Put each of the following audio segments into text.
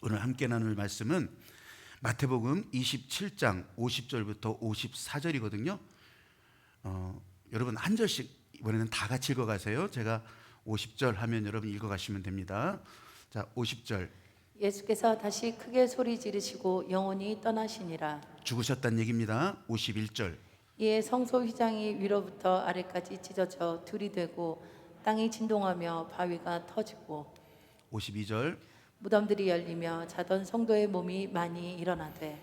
오늘 함께 나눌 말씀은 마태복음 27장 50절부터 54절이거든요. 여러분 한 절씩 이번에는 다 같이 읽어가세요. 제가 50절 하면 여러분 읽어가시면 됩니다. 자, 50절. 예수께서 다시 크게 소리 지르시고 영원히 떠나시니라. 죽으셨다는 얘기입니다. 51절. 이에 성소 휘장이 위로부터 아래까지 찢어져 둘이 되고 땅이 진동하며 바위가 터지고 52절. 무덤들이 열리며 자던 성도의 몸이 많이 일어나되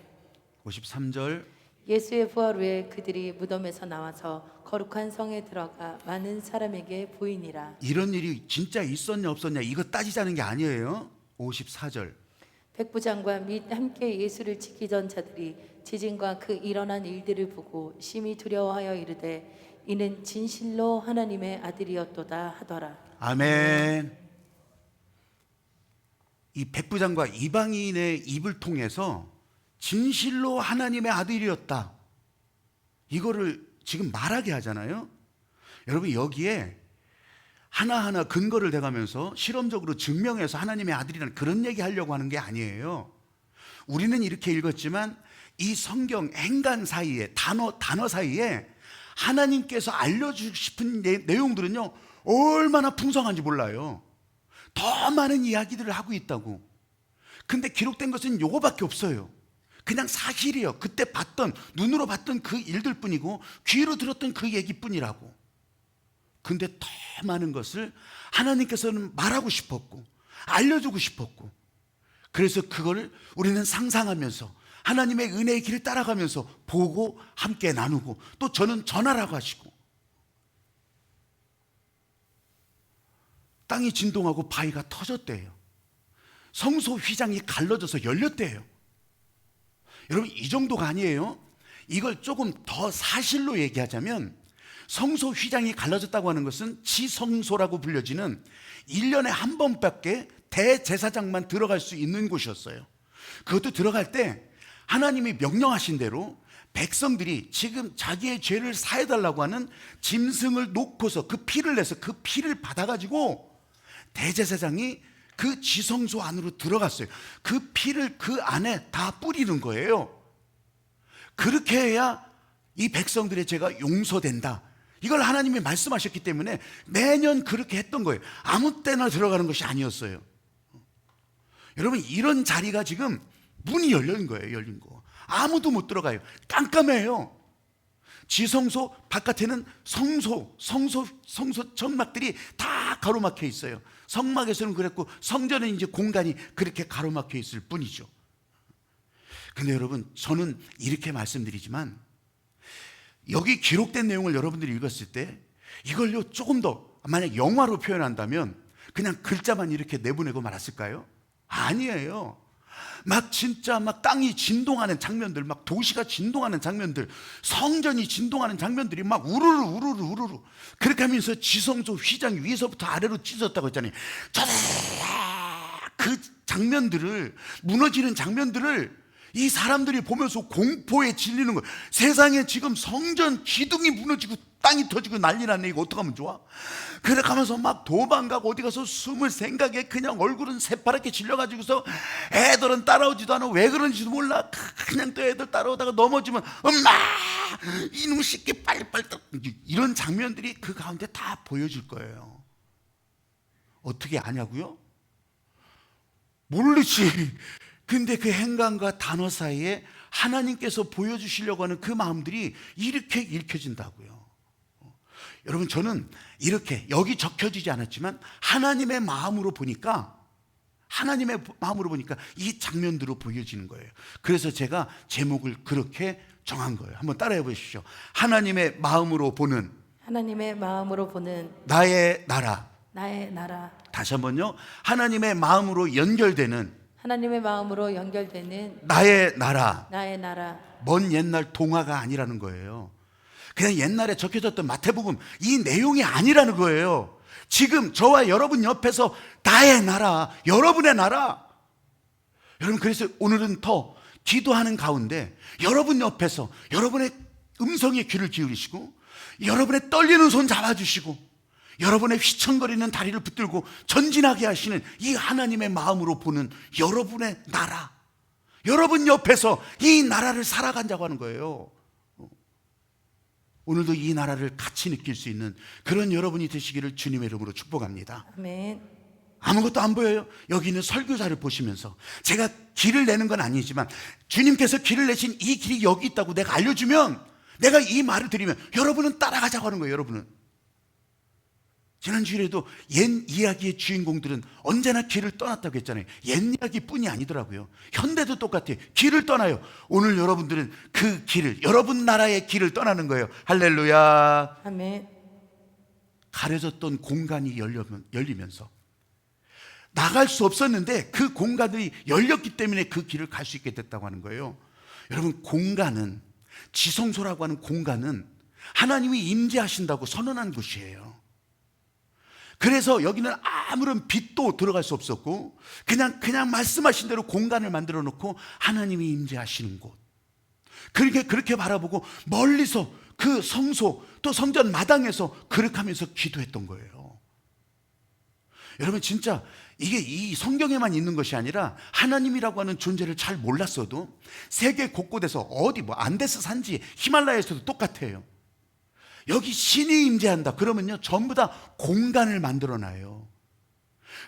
53절. 예수의 부활 후에 그들이 무덤에서 나와서 거룩한 성에 들어가 많은 사람에게 보이니라. 이런 일이 진짜 있었냐 없었냐 이거 따지자는 게 아니에요. 54절. 백부장과 및 함께 예수를 지키던 자들이 지진과 그 일어난 일들을 보고 심히 두려워하여 이르되 이는 진실로 하나님의 아들이었도다 하더라. 아멘. 이 백부장과 이방인의 입을 통해서 진실로 하나님의 아들이었다, 이거를 지금 말하게 하잖아요. 여러분 여기에 하나하나 근거를 대가면서 실험적으로 증명해서 하나님의 아들이라는 그런 얘기 하려고 하는 게 아니에요. 우리는 이렇게 읽었지만 이 성경 행간 사이에 단어 사이에 하나님께서 알려주고 싶은 내용들은요 얼마나 풍성한지 몰라요. 더 많은 이야기들을 하고 있다고. 근데 기록된 것은 요거밖에 없어요. 그냥 사실이에요. 그때 봤던, 눈으로 봤던 그 일들 뿐이고 귀로 들었던 그 얘기뿐이라고. 근데 더 많은 것을 하나님께서는 말하고 싶었고 알려주고 싶었고, 그래서 그걸 우리는 상상하면서 하나님의 은혜의 길을 따라가면서 보고 함께 나누고, 또 저는 전하라고 하시고, 땅이 진동하고 바위가 터졌대요. 성소 휘장이 갈라져서 열렸대요. 여러분 이 정도가 아니에요. 이걸 조금 더 사실로 얘기하자면 성소 휘장이 갈라졌다고 하는 것은 지성소라고 불려지는 1년에 한 번밖에 대제사장만 들어갈 수 있는 곳이었어요. 그것도 들어갈 때 하나님이 명령하신 대로 백성들이 지금 자기의 죄를 사해달라고 하는 짐승을 놓고서 그 피를 내서 그 피를 받아가지고 대제사장이 그 지성소 안으로 들어갔어요. 그 피를 그 안에 다 뿌리는 거예요. 그렇게 해야 이 백성들의 죄가 용서된다, 이걸 하나님이 말씀하셨기 때문에 매년 그렇게 했던 거예요. 아무 때나 들어가는 것이 아니었어요. 여러분 이런 자리가 지금 문이 열린 거예요. 열린 거. 아무도 못 들어가요. 깜깜해요. 지성소 바깥에는 성소 천막들이 다 가로막혀 있어요. 성막에서는 그랬고 성전은 이제 공간이 그렇게 가로막혀 있을 뿐이죠. 근데 여러분 저는 이렇게 말씀드리지만 여기 기록된 내용을 여러분들이 읽었을 때 이걸요 조금 더 만약 영화로 표현한다면 그냥 글자만 이렇게 내보내고 말았을까요? 아니에요. 막 진짜 막 땅이 진동하는 장면들, 막 도시가 진동하는 장면들, 성전이 진동하는 장면들이 막 우르르 그렇게 하면서 지성소 휘장 위에서부터 아래로 찢어졌다고 했잖아요. 그 장면들을, 무너지는 장면들을 이 사람들이 보면서 공포에 질리는 거예요. 세상에 지금 성전 기둥이 무너지고 땅이 터지고 난리 났네. 이거 어떡하면 좋아? 그래 가면서 막 도망가고 어디 가서 숨을 생각에 그냥 얼굴은 새파랗게 질려가지고서 애들은 따라오지도 않아. 왜 그런지도 몰라. 그냥 또 애들 따라오다가 넘어지면 엄마 이놈 새끼 빨리빨리, 이런 장면들이 그 가운데 다 보여질 거예요. 어떻게 아냐고요? 모르지. 근데 그 행간과 단어 사이에 하나님께서 보여주시려고 하는 그 마음들이 이렇게 읽혀진다고요. 여러분 저는 이렇게 여기 적혀지지 않았지만 하나님의 마음으로 보니까 이 장면들로 보여지는 거예요. 그래서 제가 제목을 그렇게 정한 거예요. 한번 따라해 보십시오. 하나님의 마음으로 보는 나의 나라. 다시 한번요. 하나님의 마음으로 연결되는 나의 나라. 먼 옛날 동화가 아니라는 거예요. 그냥 옛날에 적혀졌던 마태복음 이 내용이 아니라는 거예요. 지금 저와 여러분 옆에서 나의 나라, 여러분의 나라. 여러분 그래서 오늘은 더 기도하는 가운데 여러분 옆에서 여러분의 음성에 귀를 기울이시고 여러분의 떨리는 손 잡아주시고 여러분의 휘청거리는 다리를 붙들고 전진하게 하시는 이 하나님의 마음으로 보는 여러분의 나라, 여러분 옆에서 이 나라를 살아간다고 하는 거예요. 오늘도 이 나라를 같이 느낄 수 있는 그런 여러분이 되시기를 주님의 이름으로 축복합니다. 아멘. 아무것도 안 보여요? 여기 있는 설교자를 보시면서, 제가 길을 내는 건 아니지만 주님께서 길을 내신 이 길이 여기 있다고 내가 알려주면, 내가 이 말을 드리면 여러분은 따라가자고 하는 거예요. 여러분은. 지난주에도 옛 이야기의 주인공들은 언제나 길을 떠났다고 했잖아요. 옛 이야기뿐이 아니더라고요. 현대도 똑같아요. 길을 떠나요. 오늘 여러분들은 그 길을, 여러분 나라의 길을 떠나는 거예요. 할렐루야. 아멘. 가려졌던 공간이 열리면서 나갈 수 없었는데 그 공간들이 열렸기 때문에 그 길을 갈 수 있게 됐다고 하는 거예요. 여러분, 공간은, 지성소라고 하는 공간은 하나님이 임재하신다고 선언한 곳이에요. 그래서 여기는 아무런 빛도 들어갈 수 없었고 그냥 말씀하신 대로 공간을 만들어 놓고 하나님이 임재하시는 곳, 그렇게 바라보고 멀리서 그 성소 또 성전 마당에서 그렇게하면서 기도했던 거예요. 여러분, 진짜 이게 이 성경에만 있는 것이 아니라 하나님이라고 하는 존재를 잘 몰랐어도 세계 곳곳에서 어디 안데스 산지 히말라야에서도 똑같아요. 여기 신이 임재한다 그러면요 전부 다 공간을 만들어놔요.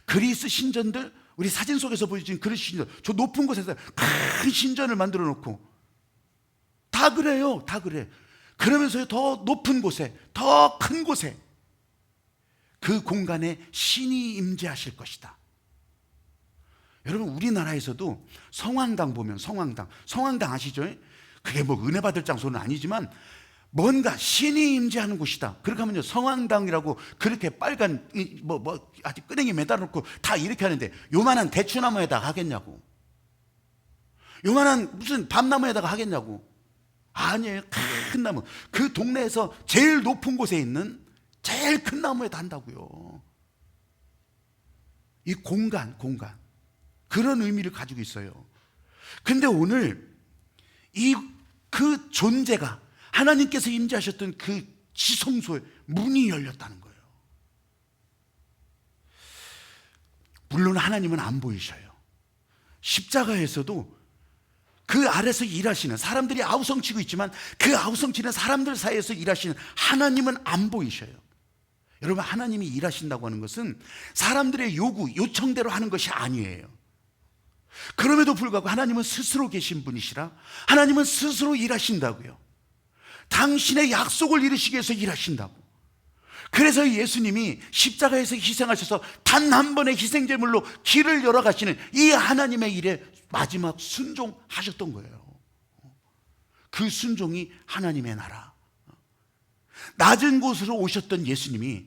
그리스 신전들, 우리 사진 속에서 보여진 그리스 신전, 저 높은 곳에서 큰 신전을 만들어 놓고 다 그래요. 다 그래. 그러면서요 더 높은 곳에, 더 큰 곳에 그 공간에 신이 임재하실 것이다. 여러분, 우리나라에서도 성황당 보면, 성황당 아시죠? 그게 은혜 받을 장소는 아니지만 뭔가 신이 임재하는 곳이다. 그렇게 하면요 성황당이라고 그렇게 빨간 아주 끄댕이 매달아놓고 다 이렇게 하는데, 요만한 대추나무에다가 하겠냐고, 요만한 무슨 밤나무에다가 하겠냐고. 아니에요. 큰 나무, 그 동네에서 제일 높은 곳에 있는 제일 큰 나무에다 한다고요. 이 공간 그런 의미를 가지고 있어요. 근데 오늘 그 존재가, 하나님께서 임재하셨던 그 지성소에 문이 열렸다는 거예요. 물론 하나님은 안 보이셔요. 십자가에서도 그 아래서 일하시는 사람들이 아우성치고 있지만 그 아우성치는 사람들 사이에서 일하시는 하나님은 안 보이셔요. 여러분, 하나님이 일하신다고 하는 것은 사람들의 요청대로 하는 것이 아니에요. 그럼에도 불구하고 하나님은 스스로 계신 분이시라 하나님은 스스로 일하신다고요. 당신의 약속을 이루시기 위해서 일하신다고. 그래서 예수님이 십자가에서 희생하셔서 단 한 번의 희생제물로 길을 열어가시는 이 하나님의 일에 마지막 순종하셨던 거예요. 그 순종이 하나님의 나라. 낮은 곳으로 오셨던 예수님이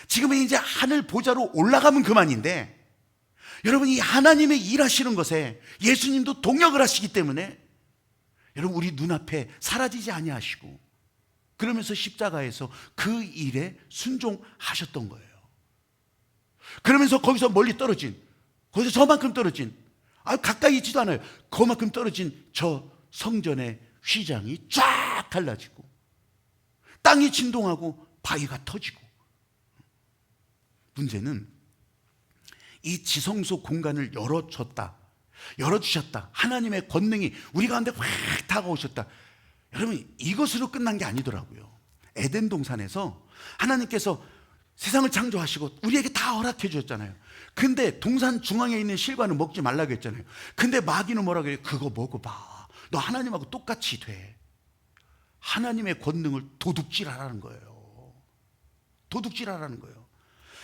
지금은 이제 하늘 보좌로 올라가면 그만인데, 여러분, 이 하나님의 일하시는 것에 예수님도 동역을 하시기 때문에 여러분, 우리 눈앞에 사라지지 아니하시고 그러면서 십자가에서 그 일에 순종하셨던 거예요. 그러면서 거기서 멀리 떨어진, 거기서 저만큼 떨어진, 가까이 있지도 않아요. 그만큼 떨어진 저 성전의 휘장이 쫙 갈라지고 땅이 진동하고 바위가 터지고. 문제는 이 지성소 공간을 열어주셨다. 하나님의 권능이 우리 가운데 확 다가오셨다. 여러분, 이것으로 끝난 게 아니더라고요. 에덴 동산에서 하나님께서 세상을 창조하시고 우리에게 다 허락해 주셨잖아요. 근데 동산 중앙에 있는 실과는 먹지 말라고 했잖아요. 근데 마귀는 뭐라고 해요? 그거 먹어봐, 너 하나님하고 똑같이 돼. 하나님의 권능을 도둑질하라는 거예요. 도둑질하라는 거예요.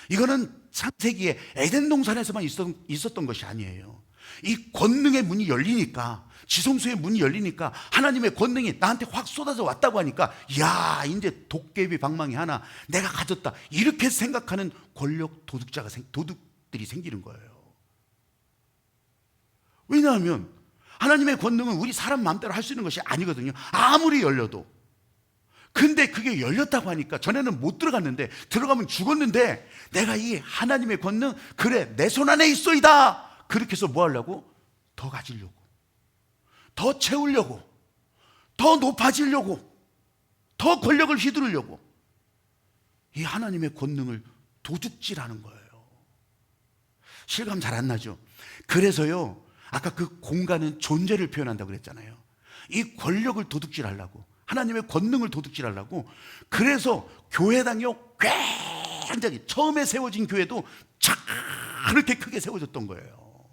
이거는 창세기에 에덴 동산에서만 있었던 것이 아니에요. 이 권능의 문이 열리니까, 지성소의 문이 열리니까 하나님의 권능이 나한테 확 쏟아져 왔다고 하니까, 야, 이제 도깨비 방망이 하나 내가 가졌다, 이렇게 생각하는 권력 도둑들이 생기는 거예요. 왜냐하면 하나님의 권능은 우리 사람 마음대로 할 수 있는 것이 아니거든요. 아무리 열려도. 근데 그게 열렸다고 하니까, 전에는 못 들어갔는데 들어가면 죽었는데, 내가 이 하나님의 권능, 그래 내 손 안에 있소이다, 그렇게 해서 뭐 하려고? 더 가지려고, 더 채우려고, 더 높아지려고, 더 권력을 휘두르려고 이 하나님의 권능을 도둑질하는 거예요. 실감 잘 안 나죠? 그래서요, 아까 그 공간은 존재를 표현한다고 그랬잖아요. 이 권력을 도둑질하려고, 하나님의 권능을 도둑질하려고. 그래서 교회당이요, 굉장히 처음에 세워진 교회도 그렇게 크게 세워졌던 거예요.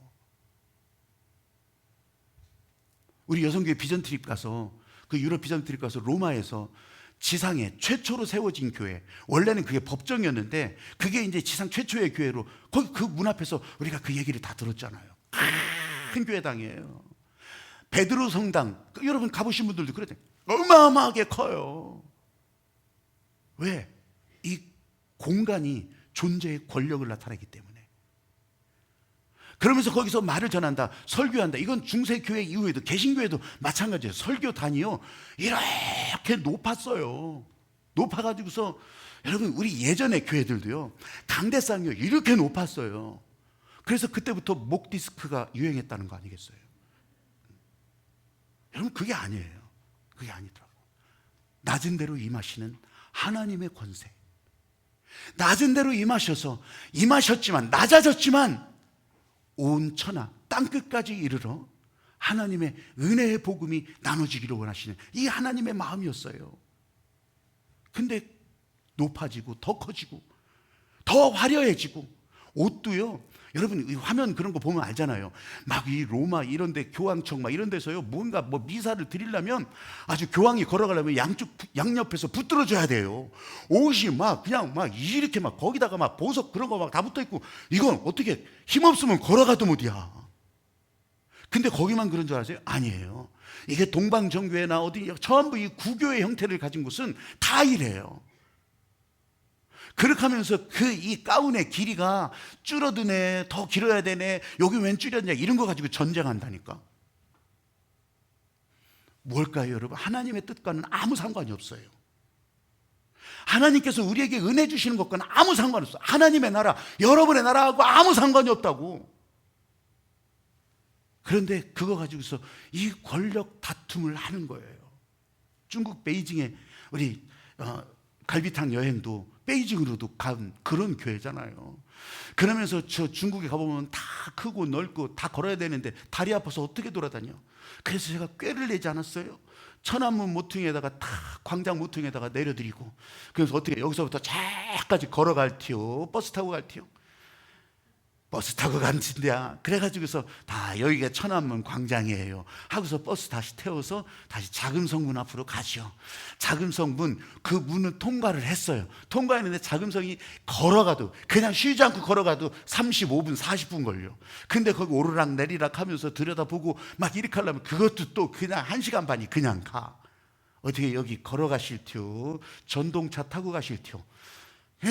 우리 여성교회 비전 트립 가서, 그 유럽 비전 트립 가서 로마에서 지상에 최초로 세워진 교회, 원래는 그게 법정이었는데 그게 이제 지상 최초의 교회로, 거기 그 문 앞에서 우리가 그 얘기를 다 들었잖아요. 큰 교회당이에요. 베드로 성당, 여러분 가보신 분들도 그랬대요. 어마어마하게 커요. 왜? 이 공간이 존재의 권력을 나타내기 때문에. 그러면서 거기서 말을 전한다, 설교한다. 이건 중세교회 이후에도, 개신교회도 마찬가지예요. 설교단이요, 이렇게 높았어요. 높아가지고서, 여러분 우리 예전의 교회들도요, 강대상이요, 이렇게 높았어요. 그래서 그때부터 목 디스크가 유행했다는 거 아니겠어요? 여러분 그게 아니에요. 그게 아니더라고요. 낮은 데로 임하시는 하나님의 권세, 낮은 데로 임하셨지만, 낮아졌지만 온 천하 땅끝까지 이르러 하나님의 은혜의 복음이 나눠지기를 원하시는 이 하나님의 마음이었어요. 근데 높아지고 더 커지고 더 화려해지고, 옷도요, 여러분 이 화면 그런 거 보면 알잖아요. 막 이 로마 이런 데, 교황청 막 이런 데서요, 뭔가 뭐 미사를 드리려면, 아주 교황이 걸어가려면 양옆에서 붙들어줘야 돼요. 옷이 막 그냥 막 이렇게 막 거기다가 막 보석 그런 거 막 다 붙어 있고, 이건 어떻게 힘없으면 걸어가도 못이야. 근데 거기만 그런 줄 아세요? 아니에요. 이게 동방정교회나 어디 전부 이 구교의 형태를 가진 곳은 다 이래요. 그렇게 하면서 그 이 가운의 길이가 줄어드네, 더 길어야 되네, 여기 웬 줄였냐, 이런 거 가지고 전쟁한다니까. 뭘까요, 여러분? 하나님의 뜻과는 아무 상관이 없어요. 하나님께서 우리에게 은혜 주시는 것과는 아무 상관이 없어요. 하나님의 나라, 여러분의 나라하고 아무 상관이 없다고. 그런데 그거 가지고서 이 권력 다툼을 하는 거예요. 중국 베이징에 우리 갈비탕 여행도 베이징으로도 간 그런 교회잖아요. 그러면서 저 중국에 가보면 다 크고 넓고 다 걸어야 되는데 다리 아파서 어떻게 돌아다녀? 그래서 제가 꾀를 내지 않았어요. 천안문 모퉁이에다가 다 광장 모퉁이에다가 내려드리고, 그래서 어떻게 여기서부터 저까지 걸어갈티요, 버스 타고 갈티요? 버스 타고 간진대야. 그래가지고서 다 여기가 천안문 광장이에요 하고서 버스 다시 태워서 다시 자금성문 앞으로 가죠. 자금성문, 그 문을 통과를 했어요. 통과했는데 자금성이 걸어가도, 그냥 쉬지 않고 걸어가도 35분 40분 걸려. 근데 거기 오르락 내리락 하면서 들여다보고 막 이렇게 하려면 그것도 또 그냥 1시간 반이 그냥 가. 어떻게 여기 걸어가실티요? 전동차 타고 가실티요?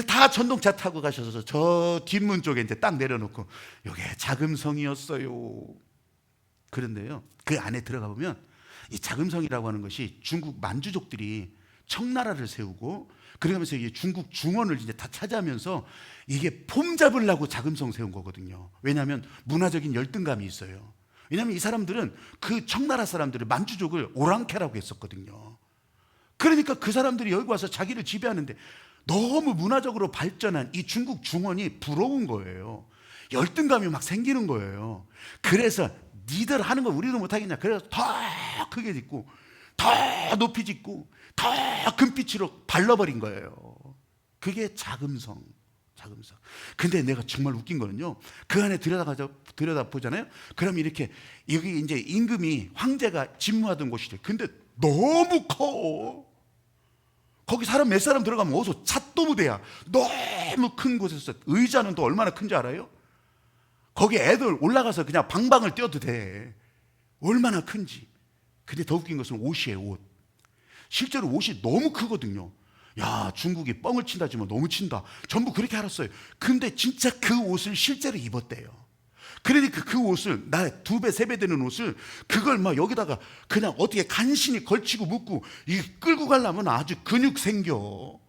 다 전동차 타고 가셔서 저 뒷문 쪽에 이제 딱 내려놓고, 이게 자금성이었어요. 그런데요, 그 안에 들어가 보면 이 자금성이라고 하는 것이 중국 만주족들이 청나라를 세우고, 그러면서 이게 중국 중원을 이제 다 차지하면서 이게 폼 잡으려고 자금성 세운 거거든요. 왜냐하면 문화적인 열등감이 있어요. 왜냐하면 이 사람들은 그 청나라 사람들을, 만주족을 오랑캐라고 했었거든요. 그러니까 그 사람들이 여기 와서 자기를 지배하는데 너무 문화적으로 발전한 이 중국 중원이 부러운 거예요. 열등감이 막 생기는 거예요. 그래서 니들 하는 거 우리도 못하겠냐, 그래서 더 크게 짓고 더 높이 짓고 더 금빛으로 발라버린 거예요. 그게 자금성. 근데 내가 정말 웃긴 거는요, 그 안에 들여다보잖아요. 그럼 이렇게 여기 이제 임금이, 황제가 집무하던 곳이래. 근데 너무 커. 거기 사람 몇 사람 들어가면 어서 찻도 무대야. 너무 큰 곳에서 의자는 또 얼마나 큰지 알아요? 거기 애들 올라가서 그냥 방방을 뛰어도 돼. 얼마나 큰지. 근데 더 웃긴 것은 옷이에요, 옷. 실제로 옷이 너무 크거든요. 야, 중국이 뻥을 친다지만 너무 친다. 전부 그렇게 알았어요. 근데 진짜 그 옷을 실제로 입었대요. 그러니까 그 옷을, 나 2배, 3배 되는 옷을, 그걸 막 여기다가 그냥 어떻게 간신히 걸치고 묶고, 이 끌고 가려면 아주 근육 생겨.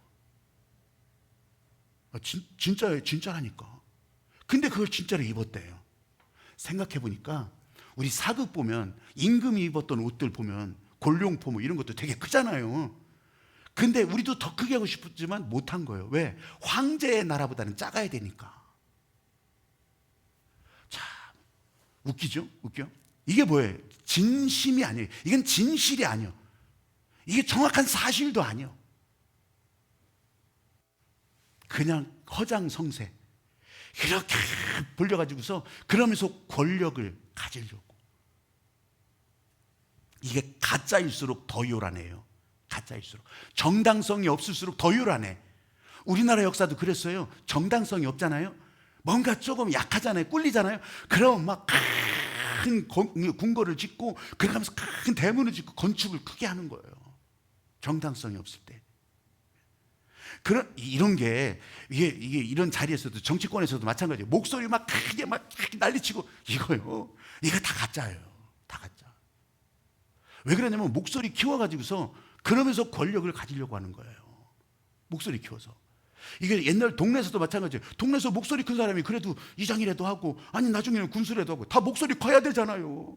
진짜라니까. 근데 그걸 진짜로 입었대요. 생각해 보니까 우리 사극 보면 임금이 입었던 옷들 보면 골룡포 뭐 이런 것도 되게 크잖아요. 근데 우리도 더 크게 하고 싶었지만 못한 거예요. 왜? 황제의 나라보다는 작아야 되니까. 참 웃기죠? 웃겨? 이게 뭐예요? 진심이 아니에요. 이건 진실이 아니에요. 이게 정확한 사실도 아니에요. 그냥 허장성세 이렇게 벌려가지고서 그러면서 권력을 가지려고. 이게 가짜일수록 더 요란해요. 가짜일수록. 정당성이 없을수록 더 요란해. 우리나라 역사도 그랬어요. 정당성이 없잖아요. 뭔가 조금 약하잖아요. 꿀리잖아요. 그럼 막 큰 궁궐을 짓고 그러면서 큰 대문을 짓고 건축을 크게 하는 거예요. 정당성이 없을 때. 이런 게 이게 이런 자리에서도 정치권에서도 마찬가지예요. 목소리 막 크게 난리치고 이거요. 이거 다 가짜예요. 다 가짜. 왜 그러냐면 목소리 키워가지고서 그러면서 권력을 가지려고 하는 거예요. 목소리 키워서. 이게 옛날 동네에서도 마찬가지예요. 동네에서 목소리 큰 사람이 그래도 이장이라도 하고 아니 나중에는 군수라도 하고 다 목소리 커야 되잖아요.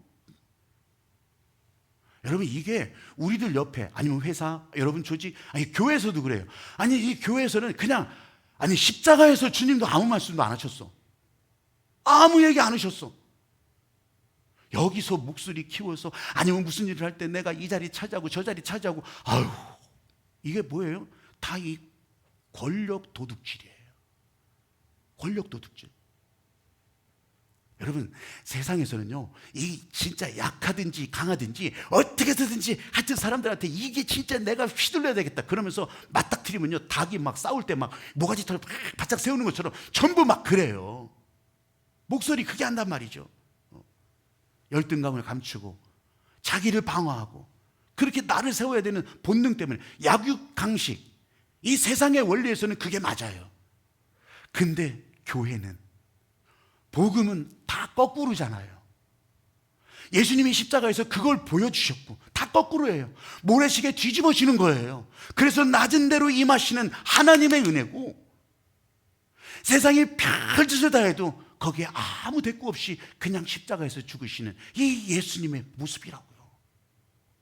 여러분 이게 우리들 옆에 아니면 회사 여러분 조직 아니 교회에서도 그래요. 아니 이 교회에서는 그냥 아니 십자가에서 주님도 아무 말씀도 안 하셨어. 아무 얘기 안 하셨어. 여기서 목소리 키워서 아니면 무슨 일을 할 때 내가 이 자리 차지하고 저 자리 차지하고 아유 이게 뭐예요? 다 이 권력 도둑질이에요. 권력 도둑질. 여러분 세상에서는요 이 진짜 약하든지 강하든지 어떻게 해서든지 하여튼 사람들한테 이게 진짜 내가 휘둘러야 되겠다 그러면서 맞닥뜨리면요 닭이 막 싸울 때 막 모가지 털 바짝 세우는 것처럼 전부 막 그래요. 목소리 크게 한단 말이죠. 열등감을 감추고 자기를 방어하고 그렇게 나를 세워야 되는 본능 때문에 약육강식 이 세상의 원리에서는 그게 맞아요. 근데 교회는 복음은 다 거꾸로잖아요. 예수님이 십자가에서 그걸 보여주셨고 다 거꾸로예요. 모래시계 뒤집어지는 거예요. 그래서 낮은 대로 임하시는 하나님의 은혜고 세상이 별짓을 다 해도 거기에 아무 대꾸 없이 그냥 십자가에서 죽으시는 이 예수님의 모습이라고요.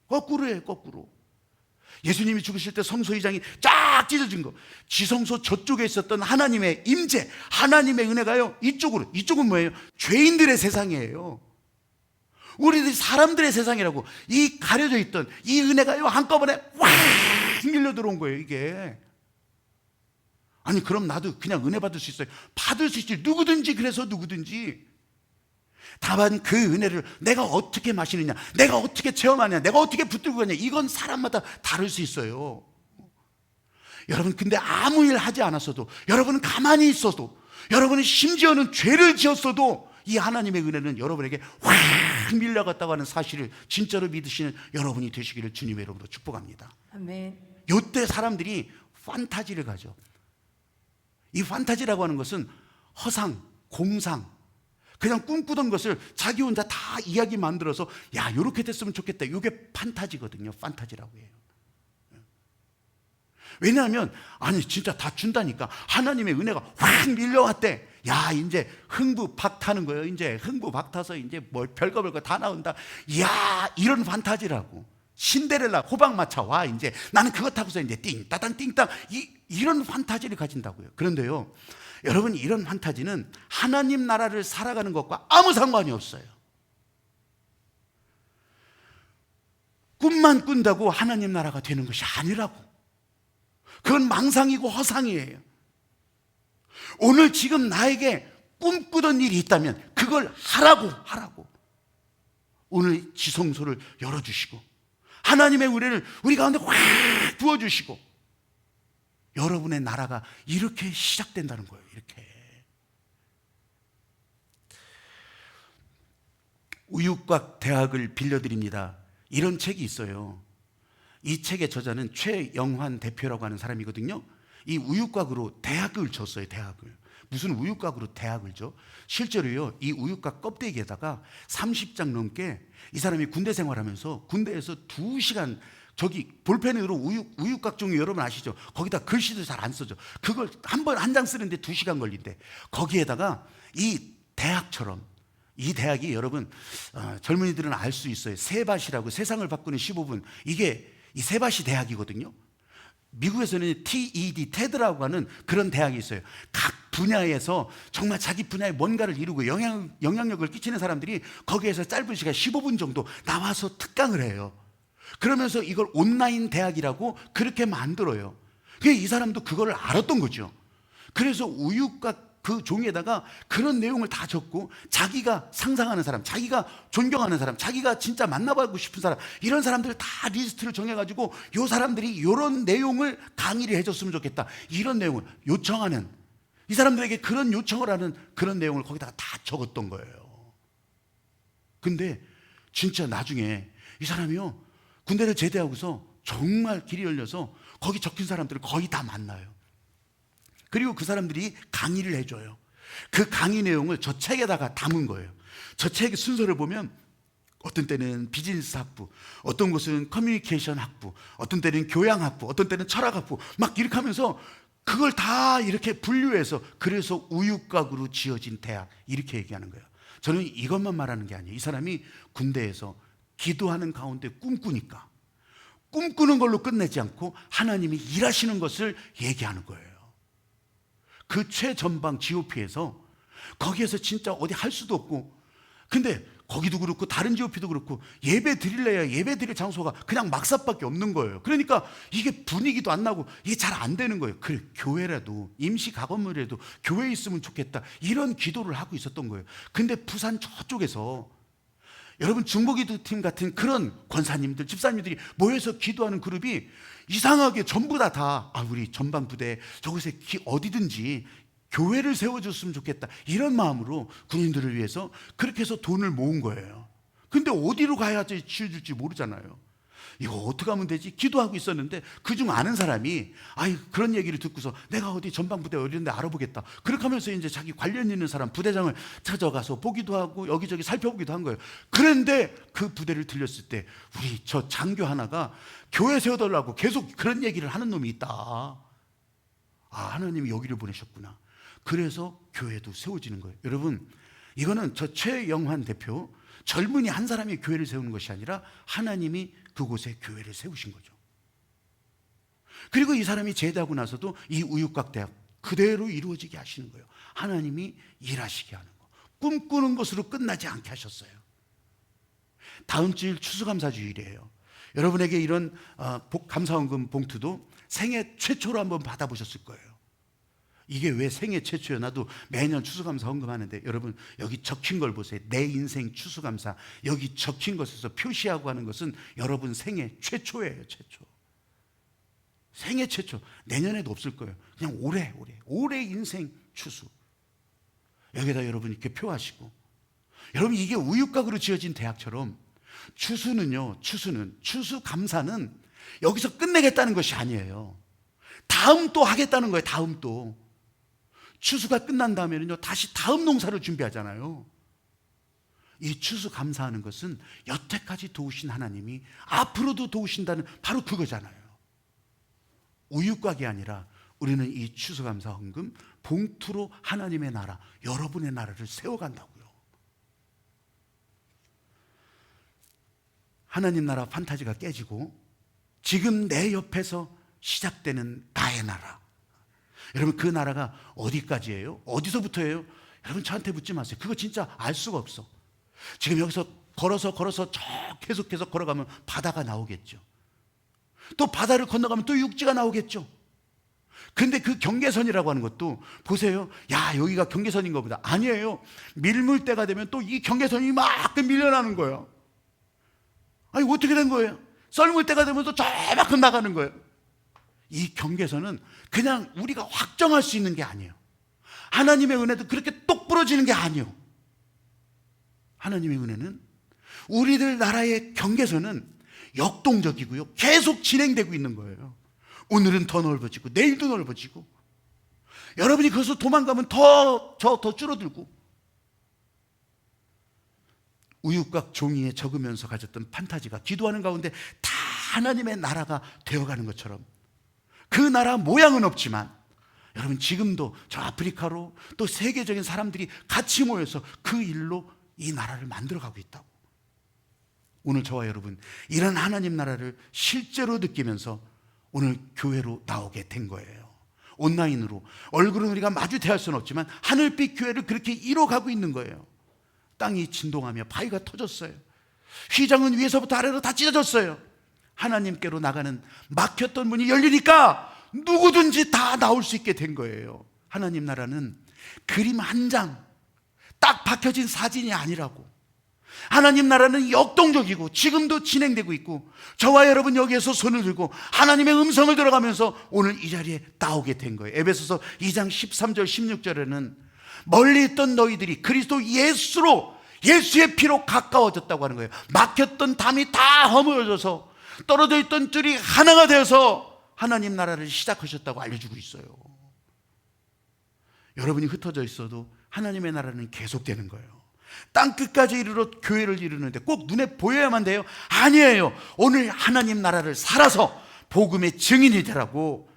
거꾸로예요. 거꾸로. 예수님이 죽으실 때 성소 2장이 쫙 찢어진 거 지성소 저쪽에 있었던 하나님의 임재 하나님의 은혜가요 이쪽은 뭐예요? 죄인들의 세상이에요. 우리들이 사람들의 세상이라고 이 가려져 있던 이 은혜가요 한꺼번에 확 밀려 들어온 거예요. 이게 아니 그럼 나도 그냥 은혜 받을 수 있어요? 받을 수 있지. 누구든지. 그래서 누구든지. 다만 그 은혜를 내가 어떻게 마시느냐, 내가 어떻게 체험하느냐, 내가 어떻게 붙들고 가느냐, 이건 사람마다 다를 수 있어요. 여러분 근데 아무 일 하지 않았어도, 여러분은 가만히 있어도, 여러분은 심지어는 죄를 지었어도 이 하나님의 은혜는 여러분에게 확 밀려갔다고 하는 사실을 진짜로 믿으시는 여러분이 되시기를 주님의 이름으로 축복합니다. 아멘. 이때 사람들이 판타지를 가져. 이 판타지라고 하는 것은 허상, 공상, 그냥 꿈꾸던 것을 자기 혼자 다 이야기 만들어서 야 이렇게 됐으면 좋겠다. 이게 판타지거든요. 판타지라고 해요. 왜냐하면 아니 진짜 다 준다니까 하나님의 은혜가 확 밀려왔대. 야 이제 흥부박타는 거예요. 이제 흥부박타서 이제 뭘 별거 다 나온다. 야 이런 판타지라고. 신데렐라 호박마차 와 이제 나는 그거 타고서 이제 띵따단 띵땅 이런 판타지를 가진다고요. 그런데요 여러분 이런 판타지는 하나님 나라를 살아가는 것과 아무 상관이 없어요. 꿈만 꾼다고 하나님 나라가 되는 것이 아니라고. 그건 망상이고 허상이에요. 오늘 지금 나에게 꿈꾸던 일이 있다면 그걸 하라고. 오늘 지성소를 열어주시고 하나님의 은혜를 우리 가운데 확 부어주시고 여러분의 나라가 이렇게 시작된다는 거예요. 이렇게. 우유곽 대학을 빌려드립니다. 이런 책이 있어요. 이 책의 저자는 최영환 대표라고 하는 사람이거든요. 이 우유곽으로 대학을 줬어요. 대학을. 무슨 우유곽으로 대학을 줘? 실제로요 이 우유곽 껍데기에다가 30장 넘게 이 사람이 군대 생활하면서 군대에서 2시간 저기 볼펜으로 우유곽 종이 여러분 아시죠? 거기다 글씨도 잘 안 써져. 그걸 한 장 쓰는데 2시간 걸린대. 거기에다가 이 대학처럼 이 대학이 여러분 젊은이들은 알 수 있어요. 세밭이라고 세상을 바꾸는 15분 이게 이 세밭이 대학이거든요. 미국에서는 TED, 테드라고 하는 그런 대학이 있어요. 각 분야에서 정말 자기 분야에 뭔가를 이루고 영향력을 끼치는 사람들이 거기에서 짧은 시간 15분 정도 나와서 특강을 해요. 그러면서 이걸 온라인 대학이라고 그렇게 만들어요. 이 사람도 그걸 알았던 거죠. 그래서 우유곽 그 종이에다가 그런 내용을 다 적고, 자기가 상상하는 사람, 자기가 존경하는 사람, 자기가 진짜 만나보고 싶은 사람, 이런 사람들 다 리스트를 정해가지고 이 사람들이 이런 내용을 강의를 해줬으면 좋겠다, 이런 내용을 요청하는, 이 사람들에게 그런 요청을 하는 그런 내용을 거기다가 다 적었던 거예요. 근데 진짜 나중에 이 사람이요, 군대를 제대하고서 정말 길이 열려서 거기 적힌 사람들을 거의 다 만나요. 그리고 그 사람들이 강의를 해줘요. 그 강의 내용을 저 책에다가 담은 거예요. 저 책의 순서를 보면 어떤 때는 비즈니스 학부, 어떤 곳은 커뮤니케이션 학부, 어떤 때는 교양 학부, 어떤 때는 철학 학부, 막 이렇게 하면서 그걸 다 이렇게 분류해서, 그래서 우유곽으로 지어진 대학, 이렇게 얘기하는 거예요. 저는 이것만 말하는 게 아니에요. 이 사람이 군대에서 기도하는 가운데 꿈꾸니까 꿈꾸는 걸로 끝내지 않고 하나님이 일하시는 것을 얘기하는 거예요. 그 최전방 GOP에서, 거기에서 진짜 어디 할 수도 없고, 근데 거기도 그렇고 다른 GOP도 그렇고 예배 드릴래야 예배 드릴 장소가 그냥 막삽밖에 없는 거예요. 그러니까 이게 분위기도 안 나고 이게 잘 안 되는 거예요. 그래, 교회라도, 임시 가건물이라도 교회에 있으면 좋겠다, 이런 기도를 하고 있었던 거예요. 근데 부산 저쪽에서 여러분 중보기도 팀 같은 그런 권사님들, 집사님들이 모여서 기도하는 그룹이 이상하게 전부 다 우리 전방 부대 저곳에 어디든지 교회를 세워줬으면 좋겠다, 이런 마음으로 군인들을 위해서 그렇게 해서 돈을 모은 거예요. 근데 어디로 가야지 지어줄지 모르잖아요. 이거 어떻게 하면 되지? 기도하고 있었는데 그중 아는 사람이 그런 얘기를 듣고서 내가 어디 전방부대 이런 데 알아보겠다, 그렇게 하면서 이제 자기 관련 있는 사람 부대장을 찾아가서 보기도 하고 여기저기 살펴보기도 한 거예요. 그런데 그 부대를 들렸을 때 우리 저 장교 하나가 교회 세워달라고 계속 그런 얘기를 하는 놈이 있다. 하나님이 여기를 보내셨구나. 그래서 교회도 세워지는 거예요. 여러분, 이거는 저 최영환 대표 젊은이 한 사람이 교회를 세우는 것이 아니라 하나님이 그곳에 교회를 세우신 거죠. 그리고 이 사람이 제대하고 나서도 이 우유곽 대학 그대로 이루어지게 하시는 거예요. 하나님이 일하시게 하는 거, 꿈꾸는 것으로 끝나지 않게 하셨어요. 다음 주일 추수감사주일이에요. 여러분에게 이런 감사원금 봉투도 생애 최초로 한번 받아보셨을 거예요. 이게 왜 생애 최초예요? 나도 매년 추수감사 헌금하는데 여러분, 여기 적힌 걸 보세요. 내 인생 추수감사, 여기 적힌 것에서 표시하고 하는 것은 여러분 생애 최초예요. 최초. 생애 최초. 내년에도 없을 거예요. 그냥 올해 인생 추수. 여기다 여러분 이렇게 표하시고, 여러분 이게 우유곽으로 지어진 대학처럼 추수는 추수감사는 여기서 끝내겠다는 것이 아니에요. 다음 또 하겠다는 거예요. 다음 또. 추수가 끝난 다음에는요, 다시 다음 농사를 준비하잖아요. 이 추수감사하는 것은 여태까지 도우신 하나님이 앞으로도 도우신다는 바로 그거잖아요. 우유곽이 아니라 우리는 이 추수감사 헌금 봉투로 하나님의 나라, 여러분의 나라를 세워간다고요. 하나님 나라 판타지가 깨지고 지금 내 옆에서 시작되는 나의 나라, 여러분 그 나라가 어디까지예요? 어디서부터예요? 여러분 저한테 묻지 마세요. 그거 진짜 알 수가 없어. 지금 여기서 걸어서 저 계속해서 걸어가면 바다가 나오겠죠. 또 바다를 건너가면 또 육지가 나오겠죠. 근데 그 경계선이라고 하는 것도 보세요. 야, 여기가 경계선인가 보다. 아니에요. 밀물 때가 되면 또 이 경계선이 막 밀려나는 거예요. 아니 어떻게 된 거예요? 썰물 때가 되면 또 저만큼 나가는 거예요. 이 경계선은 그냥 우리가 확정할 수 있는 게 아니에요. 하나님의 은혜도 그렇게 똑 부러지는 게 아니에요. 하나님의 은혜는, 우리들 나라의 경계선은 역동적이고요, 계속 진행되고 있는 거예요. 오늘은 더 넓어지고 내일도 넓어지고, 여러분이 거기서 도망가면 더 줄어들고. 우유곽 종이에 적으면서 가졌던 판타지가 기도하는 가운데 다 하나님의 나라가 되어가는 것처럼, 그 나라 모양은 없지만 여러분 지금도 저 아프리카로 또 세계적인 사람들이 같이 모여서 그 일로 이 나라를 만들어가고 있다고. 오늘 저와 여러분 이런 하나님 나라를 실제로 느끼면서 오늘 교회로 나오게 된 거예요. 온라인으로. 얼굴은 우리가 마주 대할 수는 없지만 하늘빛 교회를 그렇게 이뤄가고 있는 거예요. 땅이 진동하며 바위가 터졌어요. 휘장은 위에서부터 아래로 다 찢어졌어요. 하나님께로 나가는 막혔던 문이 열리니까 누구든지 다 나올 수 있게 된 거예요. 하나님 나라는 그림 한 장 딱 박혀진 사진이 아니라고. 하나님 나라는 역동적이고 지금도 진행되고 있고, 저와 여러분 여기에서 손을 들고 하나님의 음성을 들어가면서 오늘 이 자리에 나오게 된 거예요. 에베소서 2장 13절 16절에는 멀리 있던 너희들이 그리스도 예수로, 예수의 피로 가까워졌다고 하는 거예요. 막혔던 담이 다 허물어져서 떨어져 있던 줄이 하나가 되어서 하나님 나라를 시작하셨다고 알려주고 있어요. 여러분이 흩어져 있어도 하나님의 나라는 계속되는 거예요. 땅끝까지 이르러 교회를 이루는데 꼭 눈에 보여야만 돼요? 아니에요. 오늘 하나님 나라를 살아서 복음의 증인이 되라고.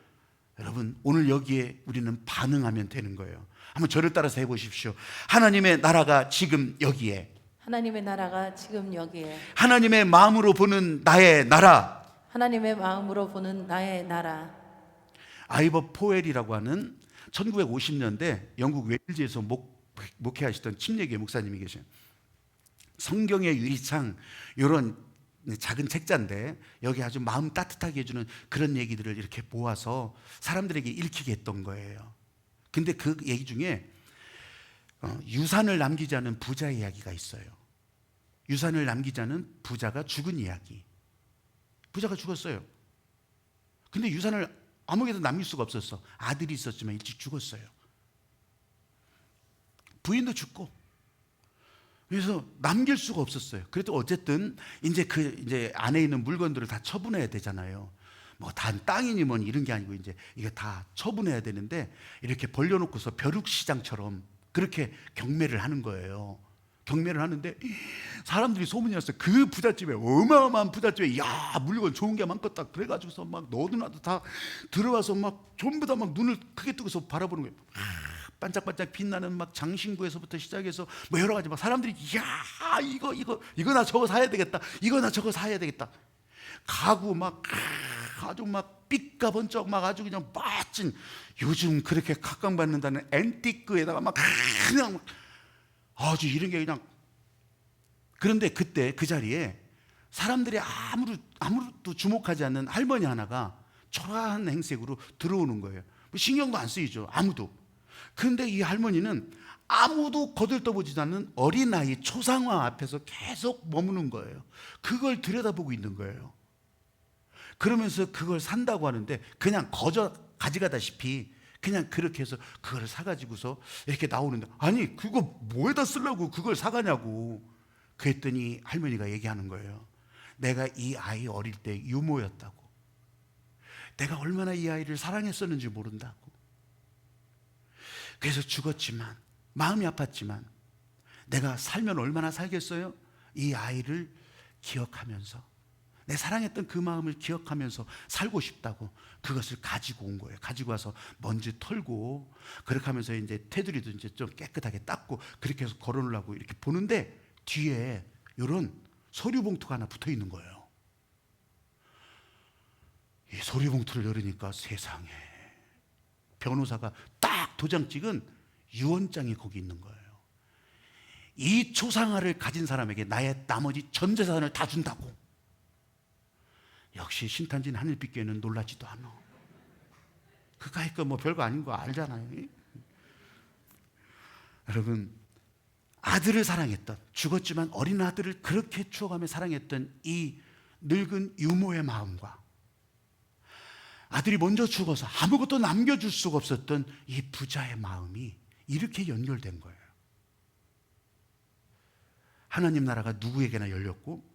여러분, 오늘 여기에 우리는 반응하면 되는 거예요. 한번 저를 따라서 해보십시오. 하나님의 나라가 지금 여기에, 하나님의 나라가 지금 여기에, 하나님의 마음으로 보는 나의 나라. 하나님의 마음으로 보는 나의 나라. 아이버 포웰이라고 하는 1950년대 영국 웨일즈에서 목회하시던 침례교회 목사님이 계셔요. 성경의 유리창, 이런 작은 책자인데 여기 아주 마음 따뜻하게 해주는 그런 얘기들을 이렇게 모아서 사람들에게 읽히게 했던 거예요. 근데 그 얘기 중에 유산을 남기지 않은 부자 이야기가 있어요. 유산을 남기지 않은 부자가 죽은 이야기. 부자가 죽었어요. 근데 유산을 아무에게도 남길 수가 없었어. 아들이 있었지만 일찍 죽었어요. 부인도 죽고. 그래서 남길 수가 없었어요. 그래도 어쨌든 이제 안에 있는 물건들을 다 처분해야 되잖아요. 뭐 단 땅이니 뭐니 이런 게 아니고 이제 이게 다 처분해야 되는데 이렇게 벌려놓고서 벼룩시장처럼 그렇게 경매를 하는 거예요. 경매를 하는데 사람들이 소문이 났어요. 그 부잣집에, 어마어마한 부잣집에, 야, 물건 좋은 게 많겠다. 그래가지고서 막 너도나도 다 들어와서 막 전부 다 막 눈을 크게 뜨고서 바라보는 거예요. 반짝반짝 빛나는 막 장신구에서부터 시작해서 뭐 여러 가지 막 사람들이, 야, 이거 나 저거 사야 되겠다. 이거 나 저거 사야 되겠다. 가구 막 아주 막 삐까번쩍 막 아주 그냥 멋진, 요즘 그렇게 각광받는다는 앤티크에다가 막 그냥 막 아주 이런 게 그냥. 그런데 그때 그 자리에 사람들이 아무도 주목하지 않는 할머니 하나가 초라한 행색으로 들어오는 거예요. 신경도 안 쓰이죠, 아무도. 그런데 이 할머니는 아무도 거들떠보지도 않는 어린아이 초상화 앞에서 계속 머무는 거예요. 그걸 들여다보고 있는 거예요. 그러면서 그걸 산다고 하는데 그냥 거저 가져가다시피 그냥 그렇게 해서 그걸 사가지고서 이렇게 나오는데, 아니 그거 뭐에다 쓰려고 그걸 사가냐고. 그랬더니 할머니가 얘기하는 거예요. 내가 이 아이 어릴 때 유모였다고. 내가 얼마나 이 아이를 사랑했었는지 모른다고. 그래서 죽었지만, 마음이 아팠지만 내가 살면 얼마나 살겠어요? 이 아이를 기억하면서, 내 사랑했던 그 마음을 기억하면서 살고 싶다고 그것을 가지고 온 거예요. 가지고 와서 먼지 털고 그렇게 하면서 이제 테두리도 이제 좀 깨끗하게 닦고 그렇게 해서 걸어놓으려고 이렇게 보는데 뒤에 이런 서류 봉투가 하나 붙어 있는 거예요. 이 서류 봉투를 열으니까 세상에, 변호사가 딱 도장 찍은 유언장이 거기 있는 거예요. 이 초상화를 가진 사람에게 나의 나머지 전 재산을 다 준다고. 역시 신탄진 하늘빛교회는 놀라지도 않아. 그까이 거 뭐 별거 아닌 거 알잖아요. 여러분, 아들을 사랑했던, 죽었지만 어린 아들을 그렇게 추억하며 사랑했던 이 늙은 유모의 마음과 아들이 먼저 죽어서 아무것도 남겨줄 수가 없었던 이 부자의 마음이 이렇게 연결된 거예요. 하나님 나라가 누구에게나 열렸고,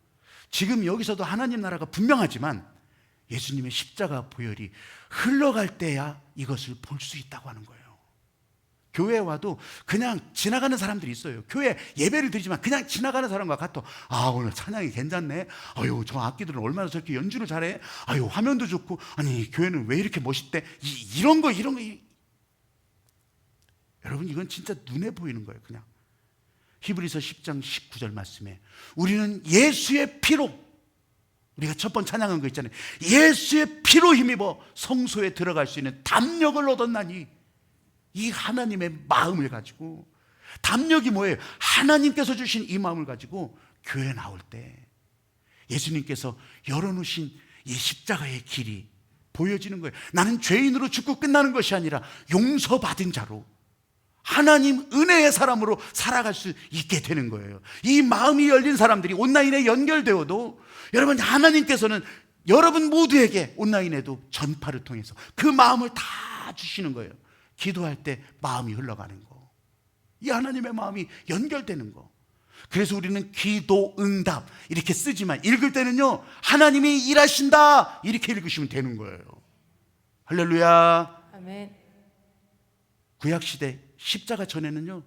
지금 여기서도 하나님 나라가 분명하지만 예수님의 십자가 보혈이 흘러갈 때야 이것을 볼 수 있다고 하는 거예요. 교회에 와도 그냥 지나가는 사람들이 있어요. 교회 예배를 드리지만 그냥 지나가는 사람과 같아. 아, 오늘 찬양이 괜찮네. 아유, 저 악기들은 얼마나 저렇게 연주를 잘해. 아유, 화면도 좋고. 아니, 교회는 왜 이렇게 멋있대. 이런 거. 여러분, 이건 진짜 눈에 보이는 거예요. 그냥 히브리서 10장 19절 말씀에 우리는 예수의 피로 우리가 첫 번 찬양한 거 있잖아요. 예수의 피로 힘입어 성소에 들어갈 수 있는 담력을 얻었나니, 이 하나님의 마음을 가지고, 담력이 뭐예요? 하나님께서 주신 이 마음을 가지고 교회 나올 때 예수님께서 열어놓으신 이 십자가의 길이 보여지는 거예요. 나는 죄인으로 죽고 끝나는 것이 아니라 용서받은 자로, 하나님 은혜의 사람으로 살아갈 수 있게 되는 거예요. 이 마음이 열린 사람들이 온라인에 연결되어도 여러분, 하나님께서는 여러분 모두에게 온라인에도 전파를 통해서 그 마음을 다 주시는 거예요. 기도할 때 마음이 흘러가는 거, 이 하나님의 마음이 연결되는 거. 그래서 우리는 기도 응답 이렇게 쓰지만 읽을 때는요, 하나님이 일하신다 이렇게 읽으시면 되는 거예요. 할렐루야. 아멘. 구약시대 십자가 전에는요,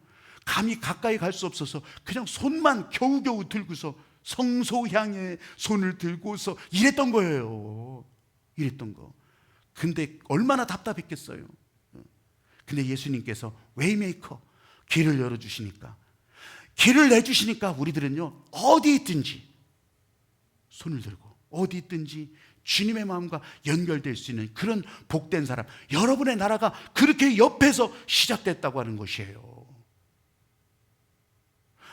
감히 가까이 갈 수 없어서 그냥 손만 겨우겨우 들고서 성소 향해 손을 들고서 이랬던 거예요. 이랬던 거. 근데 얼마나 답답했겠어요. 근데 예수님께서 웨이메이커, 길을 열어주시니까, 길을 내주시니까 우리들은요, 어디 있든지 손을 들고 어디 있든지 주님의 마음과 연결될 수 있는 그런 복된 사람, 여러분의 나라가 그렇게 옆에서 시작됐다고 하는 것이에요.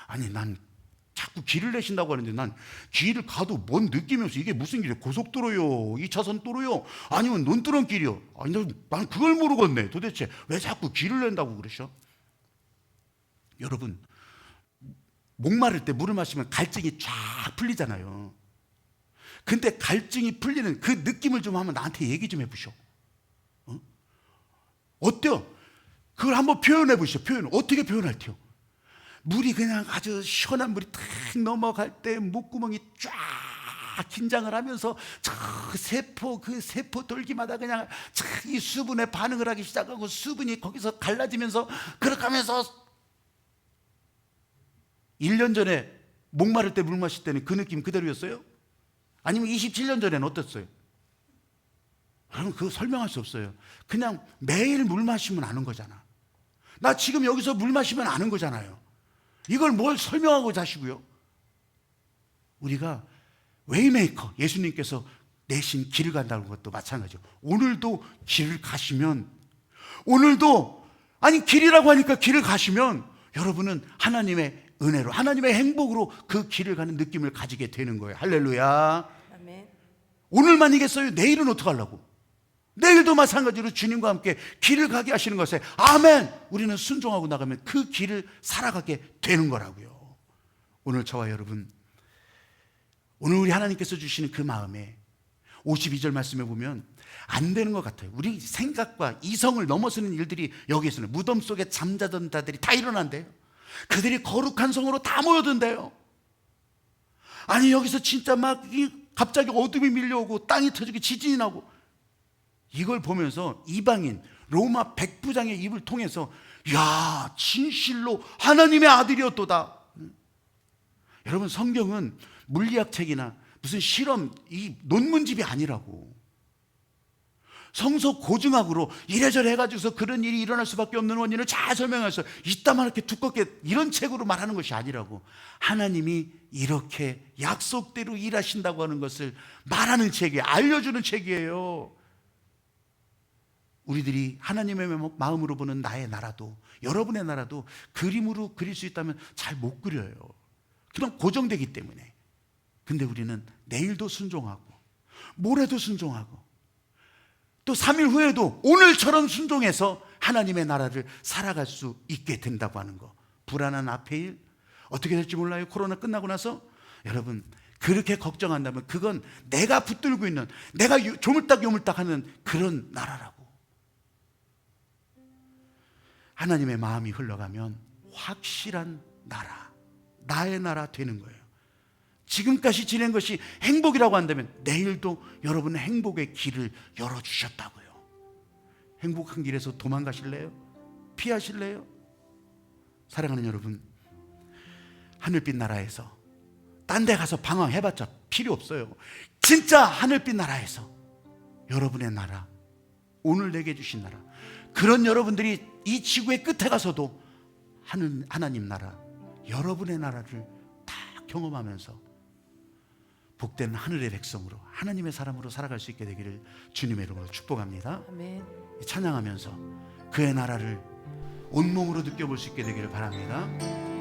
아니, 난 자꾸 길을 내신다고 하는데 난 길을 가도 뭔 느낌이 없어. 이게 무슨 길이에요? 고속도로요? 2차선 도로요? 아니면 논두렁 길이요? 아니, 난 그걸 모르겠네. 도대체 왜 자꾸 길을 낸다고 그러셔? 여러분, 목마를 때 물을 마시면 갈증이 쫙 풀리잖아요. 근데 갈증이 풀리는 그 느낌을 좀 한번 나한테 얘기 좀 해보셔. 어때요? 그걸 한번 표현해 보시죠. 어떻게 표현할 테요? 물이 그냥 아주 시원한 물이 탁 넘어갈 때 목구멍이 쫙 긴장을 하면서 그 세포 돌기마다 그냥 이 수분에 반응을 하기 시작하고, 수분이 거기서 갈라지면서 그렇게 하면서 1년 전에 목마를 때 물 마실 때는 그 느낌 그대로였어요? 아니면 27년 전에는 어땠어요? 여러분, 그거 설명할 수 없어요. 그냥 매일 물 마시면 아는 거잖아. 나 지금 여기서 물 마시면 아는 거잖아요. 이걸 뭘 설명하고 자시고요. 우리가 웨이메이커, 예수님께서 내신 길을 간다는 것도 마찬가지죠. 오늘도 길을 가시면, 오늘도, 아니 길이라고 하니까 길을 가시면 여러분은 하나님의 은혜로, 하나님의 행복으로 그 길을 가는 느낌을 가지게 되는 거예요. 할렐루야. 아멘. 오늘만이겠어요? 내일은 어떻게 하려고? 내일도 마찬가지로 주님과 함께 길을 가게 하시는 것에 아멘, 우리는 순종하고 나가면 그 길을 살아가게 되는 거라고요. 오늘 저와 여러분, 오늘 우리 하나님께서 주시는 그 마음에 52절 말씀에 보면 안 되는 것 같아요. 우리 생각과 이성을 넘어서는 일들이 여기에서는, 무덤 속에 잠자던 자들이 다 일어난대요. 그들이 거룩한 성으로 다 모여든대요. 아니, 여기서 진짜 막 갑자기 어둠이 밀려오고 땅이 터지고 지진이 나고, 이걸 보면서 이방인 로마 백부장의 입을 통해서 야, 진실로 하나님의 아들이었도다. 여러분, 성경은 물리학책이나 무슨 실험, 이 논문집이 아니라고. 성서 고증학으로 이래저래 해가지고서 그런 일이 일어날 수밖에 없는 원인을 잘 설명해서 이따만 이렇게 두껍게 이런 책으로 말하는 것이 아니라고. 하나님이 이렇게 약속대로 일하신다고 하는 것을 말하는 책이에요. 알려주는 책이에요. 우리들이 하나님의 마음으로 보는 나의 나라도, 여러분의 나라도 그림으로 그릴 수 있다면 잘 못 그려요. 그냥 고정되기 때문에. 근데 우리는 내일도 순종하고 모레도 순종하고 또 3일 후에도 오늘처럼 순종해서 하나님의 나라를 살아갈 수 있게 된다고 하는 거. 불안한 앞의 일, 어떻게 될지 몰라요. 코로나 끝나고 나서. 여러분, 그렇게 걱정한다면 그건 내가 붙들고 있는, 내가 조물딱 하는 그런 나라라고. 하나님의 마음이 흘러가면 확실한 나라, 나의 나라 되는 거예요. 지금까지 지낸 것이 행복이라고 한다면 내일도 여러분은 행복의 길을 열어주셨다고요. 행복한 길에서 도망가실래요? 피하실래요? 사랑하는 여러분, 하늘빛 나라에서 딴 데 가서 방황해봤자 필요 없어요. 진짜 하늘빛 나라에서 여러분의 나라, 오늘 내게 주신 나라, 그런 여러분들이 이 지구의 끝에 가서도 하나님 나라, 여러분의 나라를 다 경험하면서 복된 하늘의 백성으로 하나님의 사람으로 살아갈 수 있게 되기를 주님의 이름으로 축복합니다. 아멘. 찬양하면서 그의 나라를 온몸으로 느껴볼 수 있게 되기를 바랍니다.